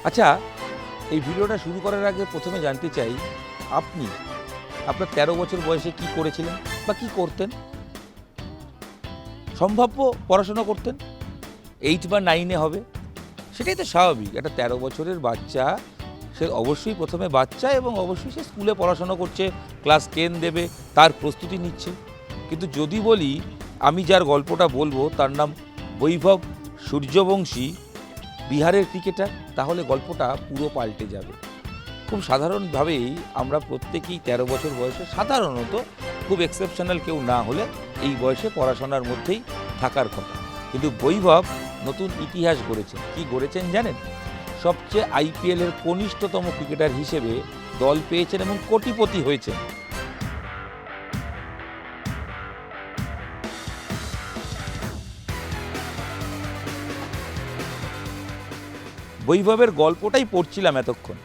আচ্ছা, এই ভিডিওটা শুরু করার আগে প্রথমে জানতে চাই, আপনি আপনার ১৩ বছর বয়সে কি করেছিলেন বা কি করতেন? সম্ভাব্য পড়াশোনা করতেন, 8 বা 9 এ হবে। সেটাই তো স্বাভাবিক। একটা ১৩ বছরের বাচ্চা, সে অবশ্যই প্রথমে বাচ্চা এবং অবশ্যই সে স্কুলে পড়াশোনা করছে, ক্লাস 10 দেবে, তার প্রস্তুতি নিচ্ছে। কিন্তু যদি বলি, আমি যার গল্পটা বলবো তার নাম বৈভব সূর্যবংশী, বিহারের ক্রিকেটার, তাহলে গল্পটা পুরো পাল্টে যাবে। খুব সাধারণভাবেই আমরা প্রত্যেকেই ১৩ বছর বয়সে, সাধারণত খুব এক্সেপশনাল কেউ না হলে, এই বয়সে পড়াশোনার মধ্যেই থাকার কথা। কিন্তু বৈভব নতুন ইতিহাস গড়েছেন। কি গড়েছেন জানেন? সবচেয়ে আইপিএলের কনিষ্ঠতম ক্রিকেটার হিসেবে দল পেয়েছেন এবং কোটিপতি হয়েছেন। বৈভবের গল্পটাই পড়ছিলাম এতক্ষণ,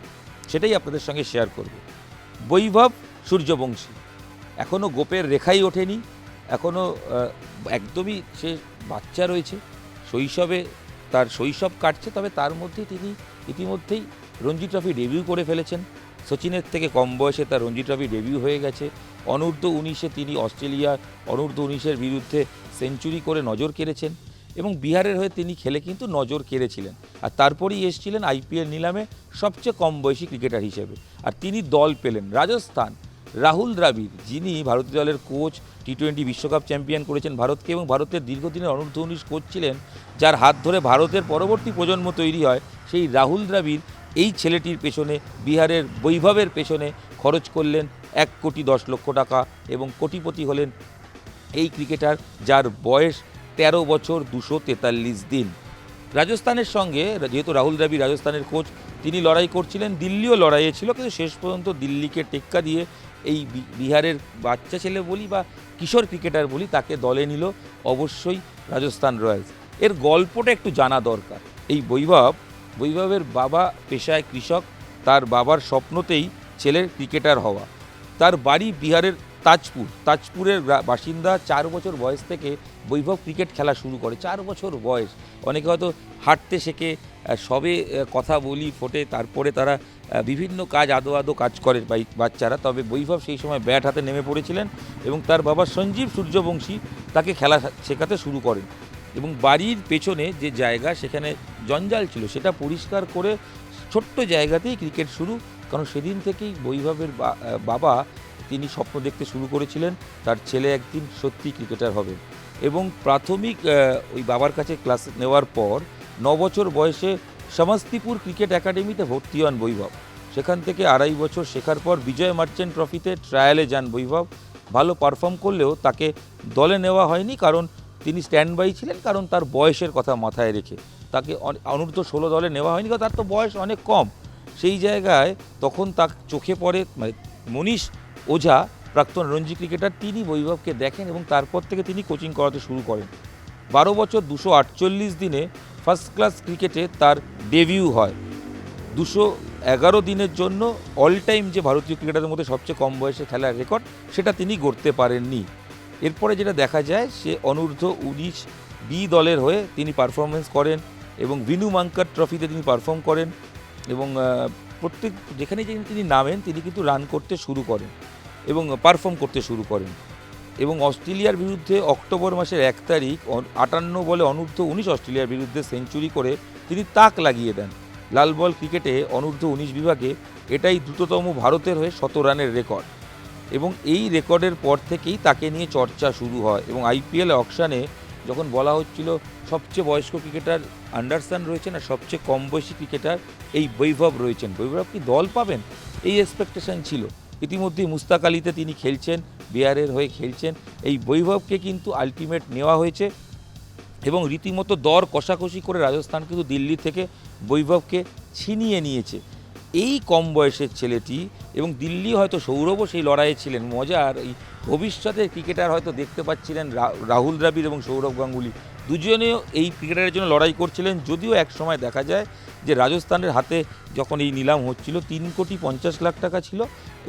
সেটাই আপনাদের সঙ্গে শেয়ার করব। বৈভব সূর্যবংশী এখনও গোপের রেখাই ওঠেনি, এখনও একদমই সে বাচ্চা রয়েছে, শৈশবে তার শৈশব কাটছে। তবে তার মধ্যে তিনি ইতিমধ্যেই রঞ্জি ট্রফি ডেবিউ করে ফেলেছেন। সচিনের থেকে কম বয়সে তার রঞ্জি ট্রফি ডেবিউ হয়ে গেছে। অনূর্ধ্ব 19-এ তিনি অস্ট্রেলিয়া অনূর্ধ্ব 19-এর বিরুদ্ধে সেঞ্চুরি করে নজর কেড়েছেন এবং বিহারের হয়ে তিনি খেলে কিন্তু নজর কেড়েছিলেন। আর তারপরেই এসেছিলেন আইপিএল নিলামে সবচেয়ে কম বয়সী ক্রিকেটার হিসেবে। আর তিনি দল পেলেন রাজস্থান, রাহুল দ্রাবিড়, যিনি ভারতীয় দলের কোচ, টি-20 বিশ্বকাপ চ্যাম্পিয়ন করেছেন ভারতকে এবং ভারতের দীর্ঘদিনের অনূর্ধ্ব 19 কোচ ছিলেন, যার হাত ধরে ভারতের পরবর্তী প্রজন্ম তৈরি হয়। সেই রাহুল দ্রাবিড় এই ছেলেটির পেছনে, বিহারের বৈভবের পেছনে খরচ করলেন ১,১০,০০,০০০ টাকা এবং কোটিপতি হলেন এই ক্রিকেটার, যার বয়স ১৩ বছর ২৪৩ দিন। রাজস্থানের সঙ্গে, যেহেতু রাহুল দ্রাবিড় রাজস্থানের কোচ, তিনি লড়াই করছিলেন, দিল্লিও লড়াইয়ে ছিল, কিন্তু শেষ পর্যন্ত দিল্লিকে টেক্কা দিয়ে এই বিহারের বাচ্চা ছেলে বলি বা কিশোর ক্রিকেটার বলি, তাকে দলে নিল অবশ্যই রাজস্থান রয়্যালস। এর গল্পটা একটু জানা দরকার। এই বৈভবের বাবা পেশায় কৃষক, তার বাবার স্বপ্নতেই ছেলের ক্রিকেটার হওয়া। তার বাড়ি বিহারের তাজপুরের বাসিন্দা। ৪ বছর বয়স থেকে বৈভব ক্রিকেট খেলা শুরু করে। ৪ বছর বয়স। অনেকে হয়তো হাঁটতে শেখে, সবে কথা বলি ফোটে, তারপরে তারা বিভিন্ন কাজ আদো কাজ করে বাচ্চারা। তবে বৈভব সেই সময় ব্যাট হাতে নেমে পড়েছিলেন এবং তার বাবা সঞ্জীব সূর্যবংশী তাকে খেলা শেখাতে শুরু করেন। এবং বাড়ির পেছনে যে জায়গা, সেখানে জঞ্জাল ছিল, সেটা পরিষ্কার করে ছোট্ট জায়গাতেই ক্রিকেট শুরু। কারণ সেদিন থেকেই বৈভবের বাবা, তিনি স্বপ্ন দেখতে শুরু করেছিলেন তার ছেলে একদিন সত্যি ক্রিকেটার হবে। এবং প্রাথমিক ওই বাবার কাছে ক্লাস নেওয়ার পর ৯ বছর বয়সে সমস্তিপুর ক্রিকেট একাডেমিতে ভর্তি হন বৈভব। সেখান থেকে ২.৫ বছর শেখার পর বিজয় মার্চেন্ট ট্রফিতে ট্রায়ালে যান বৈভব। ভালো পারফর্ম করলেও তাকে দলে নেওয়া হয়নি, কারণ তিনি স্ট্যান্ড বাই ছিলেন, কারণ তার বয়সের কথা মাথায় রেখে তাকে অনূর্ধ্ব 16 দলে নেওয়া হয়নি, কারণ তার তো বয়স অনেক কম। সেই জায়গায় তখন তার চোখে পড়ে, মানে মনীষ ওঝা, প্রাক্তন রঞ্জি ক্রিকেটার, তিনি বৈভবকে দেখেন এবং তারপর থেকে তিনি কোচিং করাতে শুরু করেন। ১২ বছর ২৪৮ দিনে ফার্স্ট ক্লাস ক্রিকেটে তার ডেবিউ হয়। ২১১ দিনের জন্য অল টাইম যে ভারতীয় ক্রিকেটারের মধ্যে সবচেয়ে কম বয়সে খেলার রেকর্ড, সেটা তিনি গড়তে পারেননি। এরপরে যেটা দেখা যায়, সে অনূর্ধ্ব 19 বি দলের হয়ে তিনি পারফরমেন্স করেন এবং ভিনু মাঙ্কার ট্রফিতে তিনি পারফর্ম করেন এবং প্রত্যেক যেখানে তিনি নামেন, তিনি কিন্তু রান করতে শুরু করেন এবং পারফর্ম করতে শুরু করেন। এবং অস্ট্রেলিয়ার বিরুদ্ধে অক্টোবর মাসের ১ তারিখ ৫৮ বলে অনূর্ধ্ব ১৯ অস্ট্রেলিয়ার বিরুদ্ধে সেঞ্চুরি করে তিনি তাক লাগিয়ে দেন। লাল বল ক্রিকেটে অনূর্ধ্ব ১৯ বিভাগে এটাই দ্রুততম ভারতের হয়ে ১০০ রানের রেকর্ড। এবং এই রেকর্ডের পর থেকেই তাকে নিয়ে চর্চা শুরু হয় এবং আইপিএল অকশানে যখন বলা হচ্ছিল সবচেয়ে বয়স্ক ক্রিকেটার অ্যান্ডারসন রয়েছেন আর সবচেয়ে কম বয়সী ক্রিকেটার এই বৈভব রয়েছেন, বৈভব কি দল পাবেন, এই এক্সপেকটেশন ছিল। ইতিমধ্যেই মুস্তাক আলীতে তিনি খেলছেন, বিহারের হয়ে খেলছেন। এই বৈভবকে কিন্তু আলটিমেট নেওয়া হয়েছে এবং রীতিমতো দর কষাকষি করে রাজস্থান কিন্তু দিল্লি থেকে বৈভবকে ছিনিয়ে নিয়েছে। এই কম বয়সের ছেলেটি, এবং দিল্লি হয়তো সৌরভও সেই লড়াইয়ে ছিলেন। মজার, এই ভবিষ্যতের ক্রিকেটার হয়তো দেখতে পাচ্ছিলেন রাহুল দ্রাবিড় এবং সৌরভ গাঙ্গুলি, দুজনেও এই ক্রিকেটারের জন্য লড়াই করছিলেন। যদিও এক সময় দেখা যায় যে রাজস্থানের হাতে যখন এই নিলাম হচ্ছিল ৩,৫০,০০,০০০ টাকা ছিল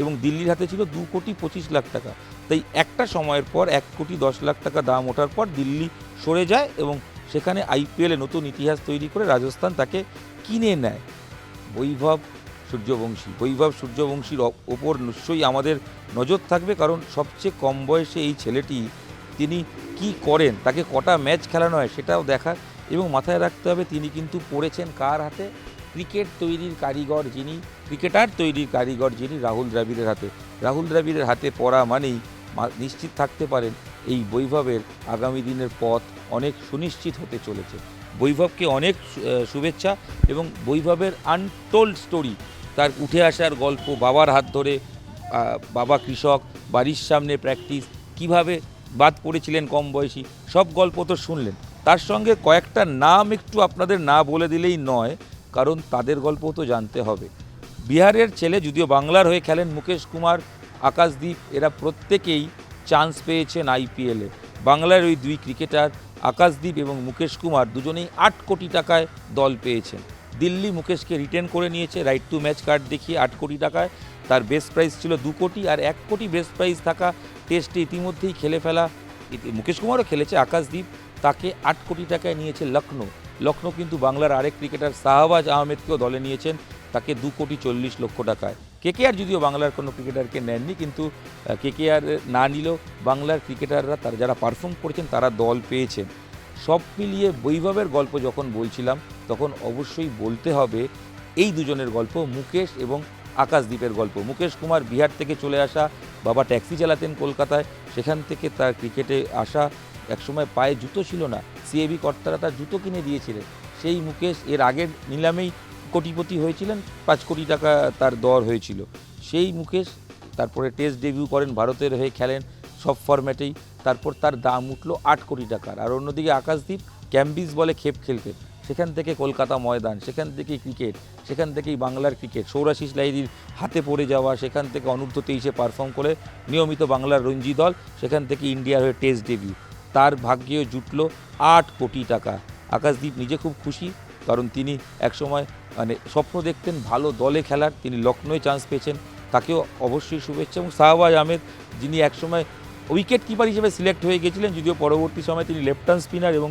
এবং দিল্লির হাতে ছিল ২,২৫,০০,০০০ টাকা। তাই একটা সময়ের পর ১,১০,০০,০০০ টাকা দাম ওঠার পর দিল্লি সরে যায় এবং সেখানে আইপিএলে নতুন ইতিহাস তৈরি করে রাজস্থান তাকে কিনে নেয়। বৈভব সূর্যবংশীর ওপর নিশ্চয়ই আমাদের নজর থাকবে, কারণ সবচেয়ে কম বয়সে এই ছেলেটি তিনি কি করেন, তাকে কটা ম্যাচ খেলানো হয় সেটাও দেখার। এবং মাথায় রাখতে হবে তিনি কিন্তু পড়েছেন কার হাতে? ক্রিকেটার তৈরির কারিগর যিনি রাহুল দ্রাবিড়ের হাতে। রাহুল দ্রাবিড়ের হাতে পড়া মানেই নিশ্চিত থাকতে পারেন এই বৈভবের আগামী দিনের পথ অনেক সুনিশ্চিত হতে চলেছে। বৈভবকে অনেক শুভেচ্ছা। এবং বৈভবের আনটোল্ড স্টোরি, তার উঠে আসার গল্প, বাবার হাত ধরে, বাবা কৃষক, বাড়ির সামনে প্র্যাকটিস, কিভাবে বাদ পড়েছিলেন কম বয়সী, সব গল্প তো শুনলেন। তার সঙ্গে কয়েকটা নাম একটু আপনাদের না বলে দিলেই নয়, কারণ তাদের গল্পও তো জানতে হবে। বিহারের ছেলে, যদিও বাংলার হয়ে খেলেন, মুকেশ কুমার, আকাশদীপ, এরা প্রত্যেকেই চান্স পেয়েছেন আইপিএলে। বাংলার ওই দুই ক্রিকেটার আকাশদীপ এবং মুকেশ কুমার দুজনেই 8 কোটি টাকায় দল পেয়েছেন। দিল্লি মুকেশকে রিটেন করে নিয়েছে রাইট টু ম্যাচ কার্ড দেখিয়ে 8 কোটি টাকায়। তার বেস্ট প্রাইস ছিল 2 কোটি, আর 1 কোটি বেস্ট প্রাইস থাকা টেস্টে ইতিমধ্যেই খেলে ফেলা মুকেশ কুমারও খেলেছে, আকাশদীপ, তাকে 8 কোটি টাকায় নিয়েছে লখনৌ কিন্তু বাংলার আরেক ক্রিকেটার শাহবাজ আহমেদকেও দলে নিয়েছেন, তাকে 2 কোটি 40 লক্ষ টাকায়। কেকেআর যদিও বাংলার কোনো ক্রিকেটারকে নেননি, কিন্তু কেকেআর না নিলেও বাংলার ক্রিকেটাররা তারা যারা পারফর্ম করেছেন তারা দল পেয়েছেন। সব মিলিয়ে বৈভবের গল্প যখন বলছিলাম তখন অবশ্যই বলতে হবে এই দুজনের গল্প, মুকেশ এবং আকাশদীপের গল্প। মুকেশ কুমার বিহার থেকে চলে আসা, বাবা ট্যাক্সি চালাতেন কলকাতায়, সেখান থেকে তার ক্রিকেটে আসা। একসময় পায়ে জুতো ছিল না, সিএবি কর্তারা তার জুতো কিনে দিয়েছিলেন। সেই মুকেশ এর আগের নিলামেই কোটিপতি হয়েছিলেন, 5 কোটি টাকা তার দর হয়েছিল। সেই মুকেশ তারপরে টেস্ট ডেবিউ করেন, ভারতের হয়ে খেলেন সব ফরম্যাটেই, তারপর তার দাম উঠল 8 কোটি টাকার। আর অন্যদিকে আকাশদীপ ক্যাম্বিস বলে খেপ খেলতেন, সেখান থেকে কলকাতা ময়দান, সেখান থেকেই ক্রিকেট, সেখান থেকেই বাংলার ক্রিকেট, সৌরাশিস লাহিড়ীর হাতে পড়ে যাওয়া, সেখান থেকে অনূর্ধ্ব 23-এ পারফর্ম করে নিয়মিত বাংলার রঞ্জি দল, সেখান থেকে ইন্ডিয়ার হয়ে টেস্ট ডেবিউ। তার ভাগ্যেও জুটল 8 কোটি টাকা। আকাশদীপ নিজে খুব খুশি, কারণ তিনি একসময় স্বপ্ন দেখতেন ভালো দলে খেলার, তিনি লখনৌয়ে চান্স পেয়েছেন, তাকেও অবশ্যই শুভেচ্ছা। এবং শাহবাজ আহমেদ, যিনি একসময় উইকেট কিপার হিসেবে সিলেক্ট হয়ে গেছিলেন, যদিও পরবর্তী সময় তিনি লেফট হ্যান্ড স্পিনার এবং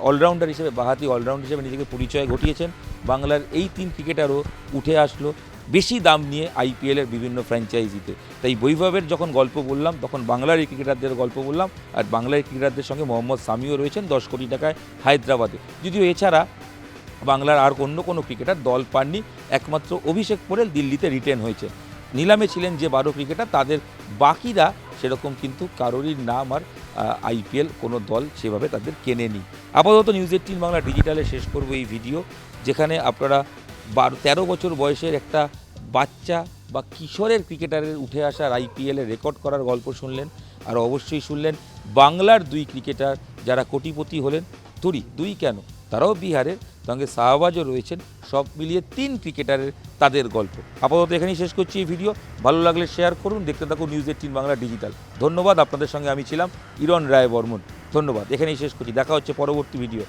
অলরাউন্ডার হিসেবে, বাঁহাতি অলরাউন্ডার হিসেবে নিজেকে পরিচয় ঘটিয়েছেন। বাংলার এই 3 ক্রিকেটারও উঠে আসলো বেশি দাম নিয়ে আইপিএলের বিভিন্ন ফ্র্যাঞ্চাইজিতে। তাই বৈভবের যখন গল্প বললাম তখন বাংলার এই ক্রিকেটারদের গল্প বললাম, আর বাংলার ক্রিকেটারদের সঙ্গে মোহাম্মদ সামিও রয়েছেন 10 কোটি টাকায় হায়দ্রাবাদে। যদিও এছাড়া বাংলার আর অন্য কোনো ক্রিকেটার দল পাননি, একমাত্র অভিষেক পোরেল দিল্লিতে রিটেন হয়েছে। নিলামে ছিলেন যে 12 ক্রিকেটার, তাদের বাকিরা সেরকম কিন্তু কারোরই নাম আর আইপিএল কোনো দল সেভাবে তাদের কেনেনি। আপাতত নিউজ 18 বাংলা ডিজিটালে শেষ করব এই ভিডিও, যেখানে আপনারা 13 বছর বয়সের একটা বাচ্চা বা কিশোরের ক্রিকেটারের উঠে আসার আইপিএলে রেকর্ড করার গল্প শুনলেন, আর অবশ্যই শুনলেন বাংলার 2 ক্রিকেটার যারা কোটিপতি হলেন। দুই কেন, তারাও বিহারের, সঙ্গে শাহবাজও রয়েছেন। সব মিলিয়ে 3 ক্রিকেটারের তাদের গল্প। আপাতত এখানেই শেষ করছি এই ভিডিও। ভালো লাগলে শেয়ার করুন, দেখতে থাকুন নিউজ 18 বাংলা ডিজিটাল। ধন্যবাদ, আপনাদের সঙ্গে আমি ছিলাম ইরণ রায় বর্মন। ধন্যবাদ, এখানেই শেষ করছি, দেখা হচ্ছে পরবর্তী ভিডিও।